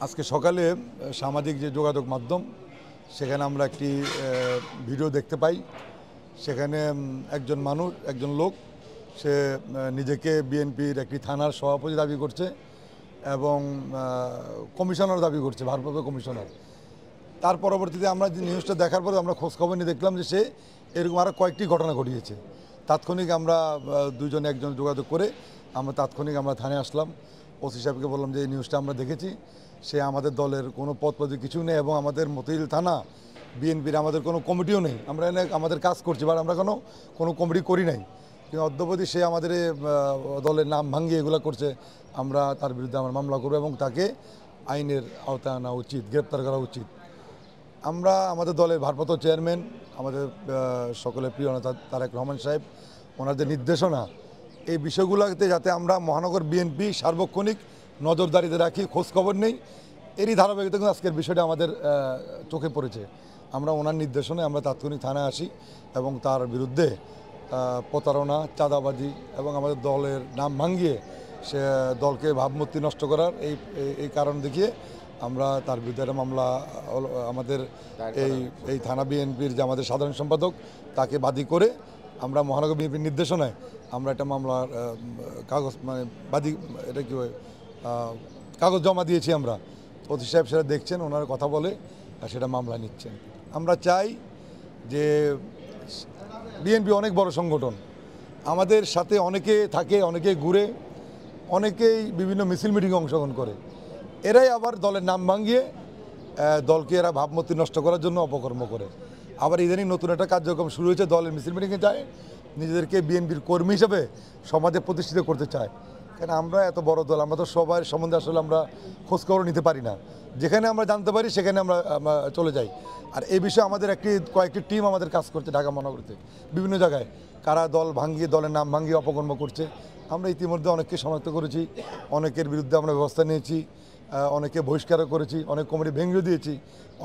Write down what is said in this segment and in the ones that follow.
আজকে সকালে সামাজিক যে যোগাযোগ মাধ্যম সেখানে আমরা একটি ভিডিও দেখতে পাই। সেখানে একজন লোক সে নিজেকে বিএনপির একটি থানার সভাপতি দাবি করছে এবং কমিশনার দাবি করছে, ভারপ্রাপ্ত কমিশনার। তার পরবর্তীতে আমরা যে নিউজটা দেখার পরে আমরা খোঁজখবর নিয়ে দেখলাম যে সে এরকম আরও কয়েকটি ঘটনা ঘটিয়েছে। তাৎক্ষণিক আমরা একজন যোগাযোগ করে আমরা থানায় আসলাম। ওসি সাহেবকে বললাম যে এই নিউজটা আমরা দেখেছি, সে আমাদের দলের কোনো পদপদবি কিছু নেই এবং আমাদের মতিঝিল থানা বিএনপির আমাদের কোনো কমিটিও নেই। আমরা এনে আমাদের কাজ করছি, বাট আমরা কোনো কমিটি করি নাই। কিন্তু অদ্যবধি সে আমাদের দলের নাম ভাঙিয়ে এগুলো করছে। আমরা তার বিরুদ্ধে আমরা মামলা করব এবং তাকে আইনের আওতায় আনা উচিত, গ্রেপ্তার করা উচিত। আমরা আমাদের দলের ভারপ্রাপ্ত চেয়ারম্যান, আমাদের সকলের প্রিয় নেতা তারেক রহমান সাহেব, ওনাদের নির্দেশনা এই বিষয়গুলোতে যাতে আমরা মহানগর বিএনপি সার্বক্ষণিক নজরদারিতে রাখি, খোঁজখবর নেই, এরই ধারাবাহিকতা কিন্তু আজকের বিষয়টা আমাদের চোখে পড়েছে। আমরা ওনার নির্দেশনায় আমরা তাৎক্ষণিক থানায় আসি এবং তার বিরুদ্ধে প্রতারণা, চাঁদাবাজি এবং আমাদের দলের নাম ভাঙিয়ে সে দলকে ভাবমূর্তি নষ্ট করার এই কারণ দেখিয়ে আমরা তার বিরুদ্ধে একটা মামলা, আমাদের এই থানা বিএনপির যে আমাদের সাধারণ সম্পাদক তাকে বাদী করে আমরা মহানগর বিএনপির নির্দেশনায় আমরা একটা মামলার কাগজ জমা দিয়েছি। আমরা ওসি সাহেব সেটা দেখছেন, ওনার কথা বলে সেটা মামলা নিচ্ছেন। আমরা চাই যে বিএনপি অনেক বড় সংগঠন, আমাদের সাথে অনেকে থাকে, অনেকে ঘুরে, অনেকেই বিভিন্ন মিছিল মিটিংয়ে অংশগ্রহণ করে। এরাই আবার দলের নাম ভাঙিয়ে দলকে এরা ভাবমূর্তি নষ্ট করার জন্য অপকর্ম করে। আবার ইদানিং নতুন একটা কার্যক্রম শুরু হয়েছে, দলের মিছিল মিটিংয়ে যায়, নিজেদেরকে বিএনপির কর্মী হিসেবে সমাজে প্রতিষ্ঠিত করতে চায়। কেন আমরা এত বড় দল, আমরা তো সবার সম্বন্ধে আসলে আমরা খোঁজখবর নিতে পারি না। যেখানে আমরা জানতে পারি সেখানে আমরা চলে যাই। আর এই বিষয়ে আমাদের কয়েকটি টিম আমাদের কাজ করছে ঢাকা মহানগরীতে বিভিন্ন জায়গায়, কারা দল ভাঙিয়ে, দলের নাম ভাঙিয়ে অপকর্ম করছে। আমরা ইতিমধ্যে অনেককে শনাক্ত করেছি, অনেকের বিরুদ্ধে আমরা ব্যবস্থা নিয়েছি, অনেকে বহিষ্কারও করেছি, অনেক কমিটি ভেঙে দিয়েছি,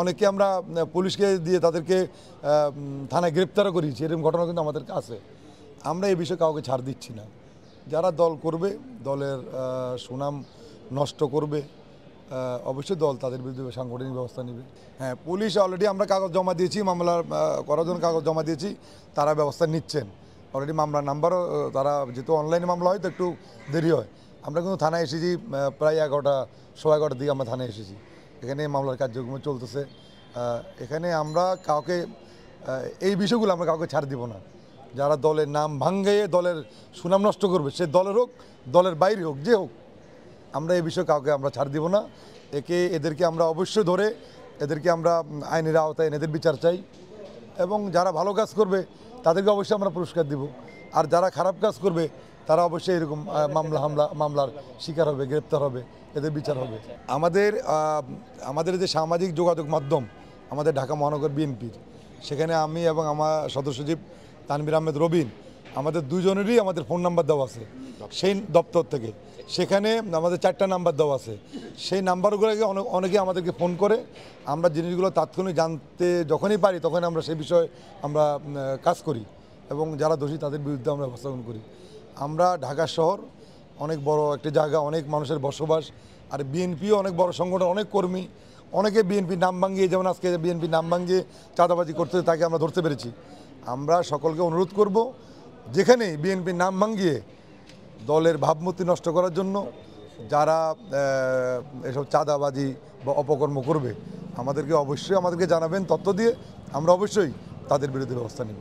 অনেকে আমরা পুলিশকে দিয়ে তাদেরকে থানায় গ্রেপ্তারও করিয়েছি। এরকম ঘটনা কিন্তু আমাদের আছে। আমরা এই বিষয়ে কাউকে ছাড় দিচ্ছি না। যারা দল করবে, দলের সুনাম নষ্ট করবে, অবশ্যই দল তাদের বিরুদ্ধে সাংগঠনিক ব্যবস্থা নেবে। হ্যাঁ, পুলিশ অলরেডি আমরা কাগজ জমা দিয়েছি, মামলা করার জন্য কাগজ জমা দিয়েছি, তারা ব্যবস্থা নিচ্ছেন। অলরেডি মামলার নাম্বারও, তারা যেহেতু অনলাইনে মামলা হয় তো একটু দেরি হয়। আমরা কিন্তু থানায় এসেছি প্রায় 11টার দিকে আমরা থানায় এসেছি। এখানে মামলার কার্যক্রম চলতেছে। এখানে আমরা কাউকে এই বিষয়গুলো আমরা কাউকে ছাড় দিব না। যারা দলের নাম ভাঙিয়ে দলের সুনাম নষ্ট করবে, সে দলের হোক, দলের বাইরে হোক, যে হোক, আমরা এই বিষয়ে কাউকে আমরা ছাড় দিব না। এদেরকে আমরা অবশ্যই ধরে এদেরকে আমরা আইনের আওতায় এদের বিচার চাই এবং যারা ভালো কাজ করবে তাদেরকে অবশ্যই আমরা পুরস্কার দিব। আর যারা খারাপ কাজ করবে তারা অবশ্যই এরকম মামলার শিকার হবে, গ্রেপ্তার হবে, এদের বিচার হবে। আমাদের যে সামাজিক যোগাযোগ মাধ্যম আমাদের ঢাকা মহানগর বিএনপির, সেখানে আমি এবং আমার সদস্য সচিব তানভীর আহমেদ রবিন, আমাদের দুজনেরই আমাদের ফোন নাম্বার দেওয়া আছে সেই দপ্তর থেকে। সেখানে আমাদের 4টা নাম্বার দেওয়া আছে। সেই নাম্বারগুলোকে অনেকে আমাদেরকে ফোন করে। আমরা জিনিসগুলো তাৎক্ষণিক জানতে যখনই পারি তখন আমরা সেই বিষয়ে আমরা কাজ করি এবং যারা দোষী তাদের বিরুদ্ধে আমরা ব্যবস্থা গ্রহণ করি। আমরা ঢাকা শহর অনেক বড় একটা জায়গা, অনেক মানুষের বসবাস, আর বিএনপিও অনেক বড় সংগঠন, অনেক কর্মী, অনেকে বিএনপির নাম ভাঙিয়ে, যেমন আজকে বিএনপির নাম ভাঙিয়ে চাঁদাবাজি করতে তাকে আমরা ধরতে পেরেছি। আমরা সকলকে অনুরোধ করব, যেখানেই বিএনপির নাম ভাঙিয়ে দলের ভাবমূর্তি নষ্ট করার জন্য যারা এসব চাঁদাবাজি বা অপকর্ম করবে আমাদেরকে জানাবেন, তথ্য দিয়ে আমরা অবশ্যই তাদের বিরুদ্ধে ব্যবস্থা নেব।